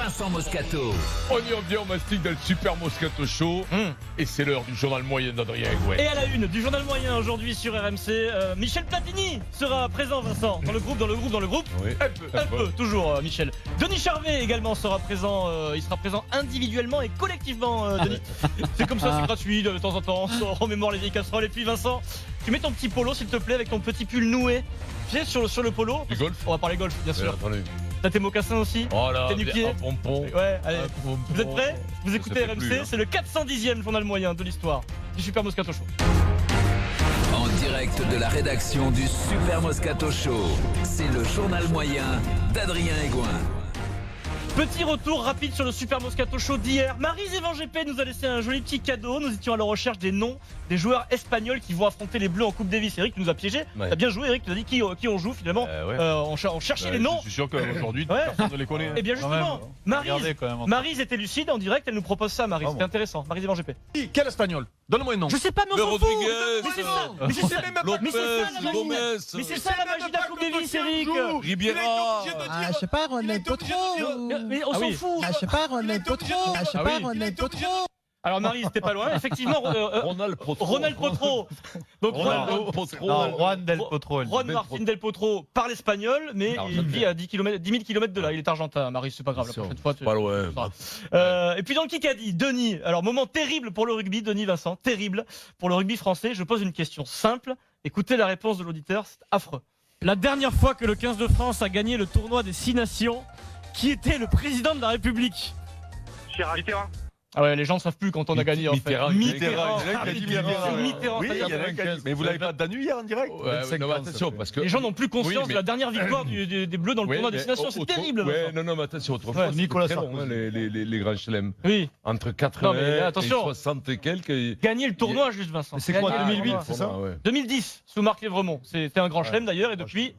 Vincent Moscato. On y revient, on mastique dans le Super Moscato Show. Et c'est l'heure du journal moyen d'Adrien Gouin. Et à la une du journal moyen aujourd'hui sur RMC, Michel Platini sera présent, Vincent, dans le groupe. Oui. Un peu, toujours Michel. Denis Charvet également sera présent, il sera présent individuellement et collectivement, Denis. C'est comme ça, c'est gratuit de temps en temps, on remémore les vieilles casseroles. Et puis Vincent, tu mets ton petit polo s'il te plaît avec ton petit pull noué. Tu sais, sur le polo. Du golf. On va parler golf, bien sûr. T'as tes mocassins aussi. Oh là, T'es nu-pied. un pompon. Ouais, allez. Vous êtes prêts? Vous écoutez Ça fait RMC, plus, hein. c'est le 410e journal moyen de l'histoire du Super Moscato Show. En direct de la rédaction du Super Moscato Show, c'est le journal moyen d'Adrien Gouin. Petit retour rapide sur le Super Moscato Show d'hier. Maryse Evan GP nous a laissé un joli petit cadeau. Nous étions à la recherche des noms des joueurs espagnols qui vont affronter les Bleus en Coupe Davis. Eric nous a piégé. Ouais. T'as bien joué, Eric. Tu as dit qui on joue finalement. On cherchait les noms. Je suis sûr qu'aujourd'hui, Ouais. personne ne les connaît. Et bien justement, Maryse était lucide en direct. Elle nous propose ça, Maryse. C'était intéressant. Maryse Evan GP. Quel espagnol? Donne-moi un nom. Je sais pas, mais Le on s'en fout. Rodriguez, Mais c'est ça. Mais c'est ça. Mais c'est ça la magie. Gomez, Mais c'est ça la magie de la Coupe Davis, Eric. Ribiera. Ah, je sais pas, Ronald Potro. Mais on s'en fout. Ah, je sais pas, Ronald Potro. Ah, je sais pas, Ronald Potro. Alors Maryse, t'es pas loin. Effectivement, Ronald Potro. Ronald Potro. Donc Juan del Potro. Juan Martín del Potro parle espagnol, mais il vit à 10 000 km de là. Il est argentin, Maryse, c'est pas grave. La prochaine fois, Pas loin. et puis dans le Kikadi, Denis. Alors, moment terrible pour le rugby, Denis Vincent. Terrible pour le rugby français. Je pose une question simple. Écoutez la réponse de l'auditeur, c'est affreux. La dernière fois que le 15 de France a gagné le tournoi des 6 nations, qui était le président de la République? Gérard Mitterrand. Ah ouais, les gens ne savent plus quand on a gagné en fait. Mitterrand. Mitterrand. Mitterrand. Oui, mais vous l'avez pas donné hier en direct? Ouais, non, mais attention, parce que. Les gens n'ont plus conscience Oui, mais- de la dernière victoire des Bleus dans le tournoi des 6 nations. C'est terrible. Ouais, non, mais attention, autrefois, c'était Nicolas très long, hein, les grands chelems. Oui. Entre 80 Non, mais et attention. 60 et quelques. Gagner le tournoi, juste Vincent. C'est quoi, Gagner le 2008, tournoi. c'est ça? Ouais. 2010, sous Marc Lévremont. C'était un grand chelem d'ailleurs, et depuis,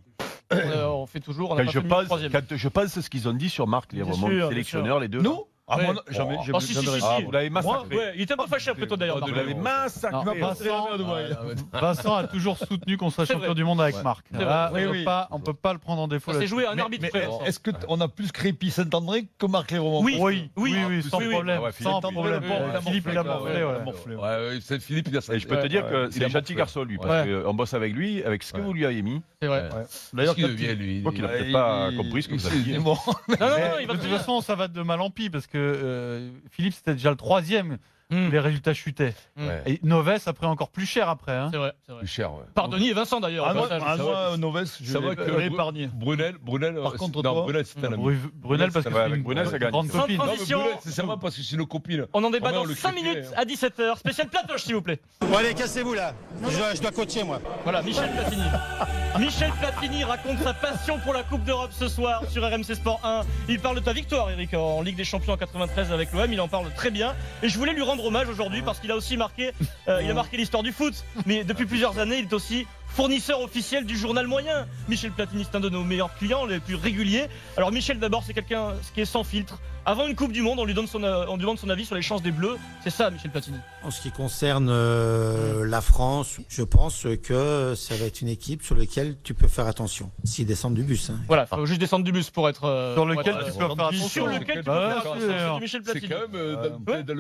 on fait toujours. On a pas fait mieux que troisième. Quand je pense ce qu'ils ont dit sur Marc, les Bien remont sûr, sélectionneurs, les deux. Nous? Ah, Ouais. moi, jamais. Ah, si, si, si, Ah, si. vous l'avez massacré. Ouais, il était un peu fâché après toi d'ailleurs. Vous Marc. l'avez massacré. Vincent a toujours soutenu qu'on soit C'est champion vrai. du monde avec Ouais. Marc. C'est Là, vrai. on peut pas le prendre en défaut. Ça s'est là-dessus. joué à un arbitre près. Est-ce qu'on a plus Crépi Saint-André que Marc Lévremont? Oui. Oui, Oui. sans Oui, oui. problème. Ah ouais, Sans Philippe, problème. il a Philippe, il a morflé. ouais. Ouais, c'est Philippe, il a ça. Et je peux te dire que c'est il a un gentil morflé. garçon, lui, Ouais. parce qu'on bosse avec lui, avec ce que Ouais. vous lui avez mis. C'est vrai. D'ailleurs, il devient, lui. Je crois qu'il a peut-être il- pas compris ce que vous avez dit. Bon. Non, non, non, il va De très toute bien. façon, ça va de mal en pis parce que Philippe, c'était déjà le troisième. Les résultats chutaient. Ouais. Et Noves a pris encore plus cher après. Hein. C'est vrai, c'est vrai. Plus cher, ouais. Par Denis et Vincent d'ailleurs. au passage. Moi, Noves, je Ça va l'ai que épargné. Brunel. Par contre, non, toi Brunel, c'est un ami. Brunel, parce ça que va c'est avec une Brunel, ça gagne. grande Sans copine. Non, mais transition. Brunel, c'est sympa parce que c'est nos copines. On en débat Ah, dans on le 5 crée, minutes hein. à 17h. Spécial platoche s'il vous plaît. Bon allez, cassez-vous là. Je dois coacher moi. Voilà, Michel Platini. Michel Platini raconte sa passion pour la Coupe d'Europe ce soir sur RMC Sport 1. Il parle de ta victoire, Eric, en Ligue des Champions en 93 avec l'OM. Il en parle très bien. Et je voulais lui rendre hommage aujourd'hui parce qu'il a aussi marqué, il a marqué l'histoire du foot. Mais depuis plusieurs années, il est aussi fournisseur officiel du journal moyen. Michel Platini, c'est un de nos meilleurs clients, les plus réguliers. Alors Michel, d'abord, c'est quelqu'un qui est sans filtre. Avant une Coupe du Monde, on lui demande son avis sur les chances des Bleus. C'est ça, Michel Platini. En ce qui concerne la France, je pense que ça va être une équipe sur laquelle tu peux faire attention. S'ils descendent du bus. Hein. Voilà, faut juste descendre du bus pour être. Sur lequel pour tu être- peux faire attention. Sur lequel tu peux Bah, faire attention. c'est- C'est du Michel C'est Platini. quand même,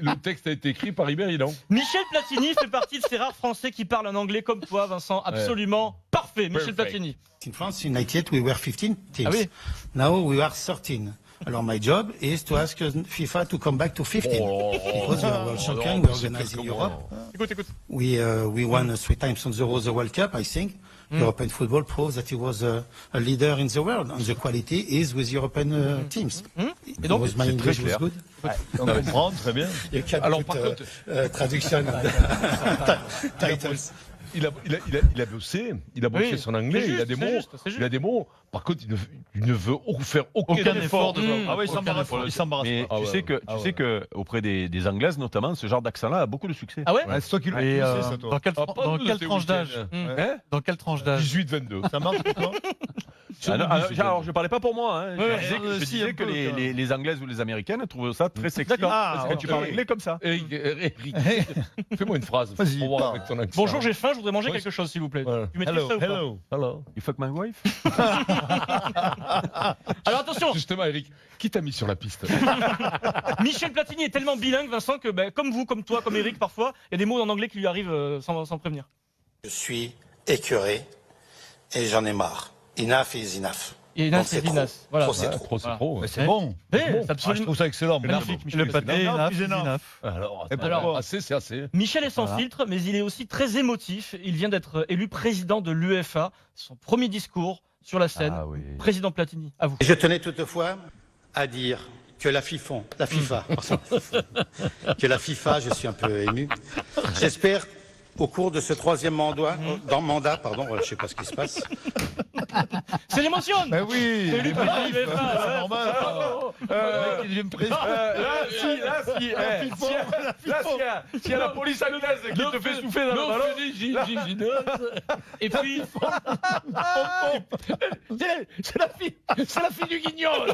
le texte a été écrit par Ribéry, non? Michel Platini fait partie de ces rares Français qui parlent un anglais comme toi, Vincent. Absolument parfait, Michel Perfect. Platini. In France, in 98, we were 15 teams. Ah oui. Now we are 13. Alors my job is to ask FIFA to come back to 15. Because we are world champion, we organize in Europe. Écoute, écoute. We won 3 times on the World Cup, I think. European football proves that he was a leader in the world, and the quality is with European teams. Et donc, Was my English was good? On comprend, très bien. You can Alors, put, par contre- traduction titles. Il a bossé Oui, son anglais, c'est il a juste, des c'est mots. juste, c'est juste. Il a des mots. Par contre, il ne veut faire aucun effort. Ah oui, il s'embarrasse. Il s'embarrasse. Mais Ah tu ouais, sais que, ah tu sais que auprès des Anglaises notamment, ce genre d'accent-là a beaucoup de succès. Ah ouais, C'est toi qui le Et sais, ça, toi. dans quelle Ah, pas dans nous, quelle c'est tranche week-end. d'âge Hein? Dans quelle tranche d'âge 18-22. Ça marche pour toi? Alors, je parlais pas pour moi. Hein. Ouais, Je si, disais un que peu, les Anglaises ou les Américaines trouvent ça très sexy. D'accord. Parce que tu parles anglais comme ça. Eric, fais-moi une phrase. Vas-y, pour voir parle. avec ton accent. Bonjour, j'ai faim, je voudrais manger Ouais, quelque chose, s'il vous plaît. Voilà. Tu maîtrises ça ou pas Hello. You fuck my wife? Alors attention, Justement, Eric, qui t'a mis sur la piste? Michel Platini est tellement bilingue, Vincent, que comme vous, comme toi, comme Eric, parfois, il y a des mots en anglais qui lui arrivent sans prévenir. Je suis écœuré et j'en ai marre. Enough is enough. Et Donc, Inas, c'est c'est trop. Inas. Voilà. Trop, c'est Ouais, trop. trop, c'est Voilà. trop. Mais c'est bon. Eh, Ah, c'est je absolument trouve ça excellent. magnifique, Michel Le Platini. pâté, Enough enough, is enough. enough. Alors, Et attends, pourquoi assez, c'est assez. Michel est sans filtre, mais il est aussi très émotif. Il vient d'être élu président de l'UEFA. Son premier discours sur la scène. Ah oui. Président Platini, à vous. Et je tenais toutefois à dire que la FIFA, que la FIFA, je suis un peu ému. J'espère au cours de ce troisième mandat, je sais pas ce qui se passe. C'est l'émotion. Mais oui. C'est lui président de C'est l'UEFA. normal. Le mec, il devient président. S'il y a la police anglaise qui te fait souffler dans le ballon. Et puis, C'est la fille du guignol.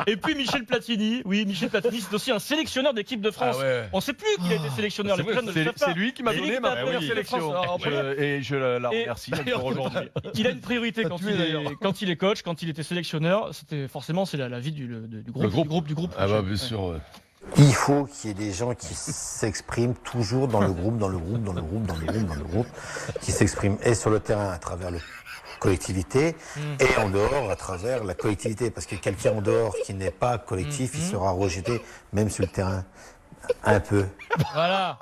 et puis Michel Platini. Oui, Michel Platini, c'est aussi un sélectionneur d'équipe de France. Ah ouais. On ne sait plus qu'il a été sélectionneur. Les C'est plus jeunes ne le savent C'est pas. lui qui m'a C'est lui donné qui ma t'a première appelé l'équipe de sélection. France. Alors, Et je la Et- remercie encore aujourd'hui. Il a une priorité quand tué, d'ailleurs. il est coach, quand il était sélectionneur. C'était forcément c'est la vie du groupe. Ah bah bien sûr. Il faut qu'il y ait des gens qui s'expriment toujours dans le groupe, qui s'expriment et sur le terrain à travers la collectivité et en dehors à travers la collectivité. Parce que quelqu'un en dehors qui n'est pas collectif, il sera rejeté même sur le terrain. Un peu. Voilà.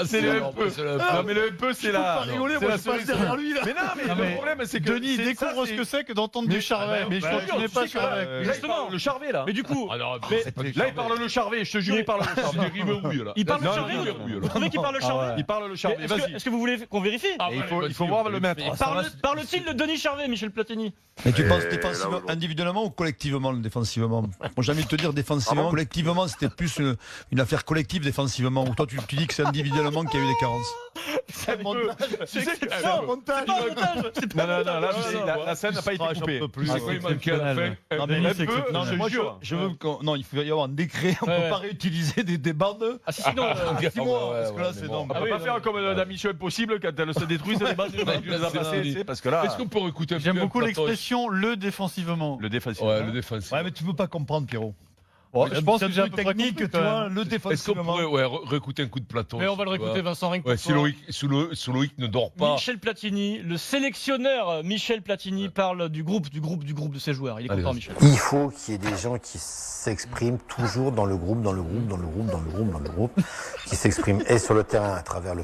C'est le peu. Non, mais le peu, c'est la. rigoler, c'est moi, la je passe solution. derrière lui, là. Mais non, mais le problème, c'est que. Denis c'est- ça, découvre ce c'est- que c'est que d'entendre du Charvet. Mais je Bah, ne connais tu pas sais que là, Charvet. là, il Justement. parle le Charvet, là. Mais du coup, Alors, Mais- c'est pas du Là, il parle le Charvet, je te jure, il parle le C'est Charvet. des rimes là. il parle le Non, Charvet. non, Vous trouvez qu'il parle le Charvet Il parle le Charvet. Est-ce que- Vas-y. Est-ce que vous voulez qu'on vérifie Ah, Et il ouais, faut vas-y, voir on le fait. maître. Parle-t-il de Denis Charvet, Michel Platini? Mais tu penses défensivement, individuellement ou collectivement, défensivement? Moi, j'ai envie de te dire défensivement. Collectivement, c'était plus une affaire collective défensivement. Ou toi, tu dis que c'est individuellement qu'il y a eu des carences. C'est un montage. C'est exceptionnel. montage. C'est pas un montage. C'est pas Non, un non, non, là, montage. la scène n'a pas été coupée. C'est quoi, il manquait à la fin? Non, mais Denis, un c'est peu, exceptionnel. non, mais moi, jure. je veux non, il faut y avoir un décret. On Ouais, peut ouais. pas réutiliser des bandes. Ah si, sinon. Dis-moi, parce que là, ouais, c'est mais non. bon. On Ah peut oui, pas non, faire mais- comme dans Mission Impossible quand elle se détruit, c'est des balles, tu les as passées, parce que là, Est-ce qu'on peut écouter un J'aime peu beaucoup un plateau? l'expression le défensivement. le défensif. Ouais, le défensif. Ouais, mais tu peux pas comprendre, Pierrot. Je pense que j'ai un un peu peu technique, tu vois, le Est-ce qu'on défensivement. pourrait réécouter un coup de plateau? Mais on va le réécouter, Vincent, rien que pour Ouais, si toi. Loïc ne dort pas. Michel Platini, le sélectionneur Michel Platini parle du groupe de ses joueurs. Il est Allez, content, vas-y. Michel. Il faut qu'il y ait des gens qui s'expriment toujours dans le groupe, qui s'expriment et sur le terrain à travers la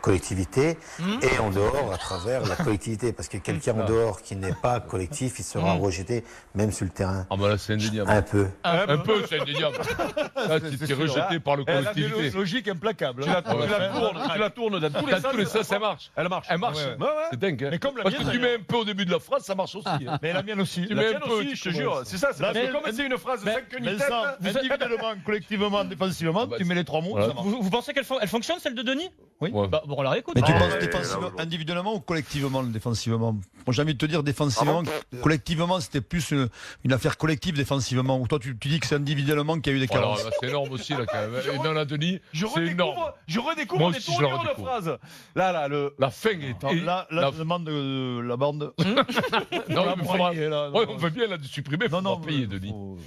collectivité et en dehors à travers la collectivité. Parce que quelqu'un en dehors qui n'est pas collectif, il sera rejeté même sur le terrain. Ah bah là, c'est indéniable. Un peu. Un peu, c'est indéniable. Là, tu t'es rejeté par le Elle a collectivité. des logiques implacables. Tu Ouais. la tournes dans tous Dans tous les sens, ça marche. Elle marche. Elle marche. Ouais, ouais. C'est dingue. Hein. Mais comme la Parce mienne, que tu mets un peu au début de la phrase, ça marche aussi. hein. Mais la mienne aussi. Tu La mets tienne un peu, aussi, je te jure. C'est ça. C'est parce Mais- que comme c'est une phrase Mais 5 mais unitaires. ça, individuellement, collectivement, défensivement, bah, tu mets les trois mots, voilà. ça marche. Vous pensez qu'elle elle fonctionne, celle de Denis? Oui. Ouais. Bah, bon, on la réécoute. Mais tu Ah, penses défensivement, individuellement ou collectivement, défensivement? Moi, j'ai envie de te dire défensivement, collectivement, c'était plus une affaire collective défensivement. Ou toi, tu dis que c'est individuellement qu'il y a eu des Alors, carences. là, c'est énorme aussi, là, quand même. Et dans la Denis, c'est énorme. Je redécouvre Moi les aussi, je la tournures de redécouvre. phrases. Là, La fin est. Attends, et- là, la- je demande la bande. Non, la mais faudra- broyer, là, Ouais, on veut bien la supprimer, faut pas payer, mais Denis. faut-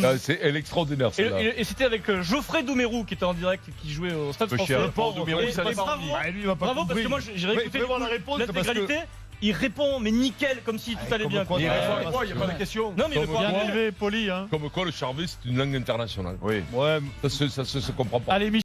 Ah, elle est extraordinaire, Et, celle-là. et c'était avec Geoffrey Doumerou qui était en direct, qui jouait au Stade Peu français. cher. Et Doumerou, ça bravo, dépend. Ah, lui, il va pas bravo parce compris. que moi j'ai Ouais, réécouté fais voir la réponse, parce que- l'intégralité. Il répond, mais nickel, comme si tout allait comme bien. quoi, quoi. ça- Ouais. Il n'y a pas de question. Non, mais il le Comme faut bien arrêter. Bien élevé, poli. Hein. Comme quoi, le Charvet, c'est une langue internationale. Oui. Ouais, Ça se comprend pas. Allez,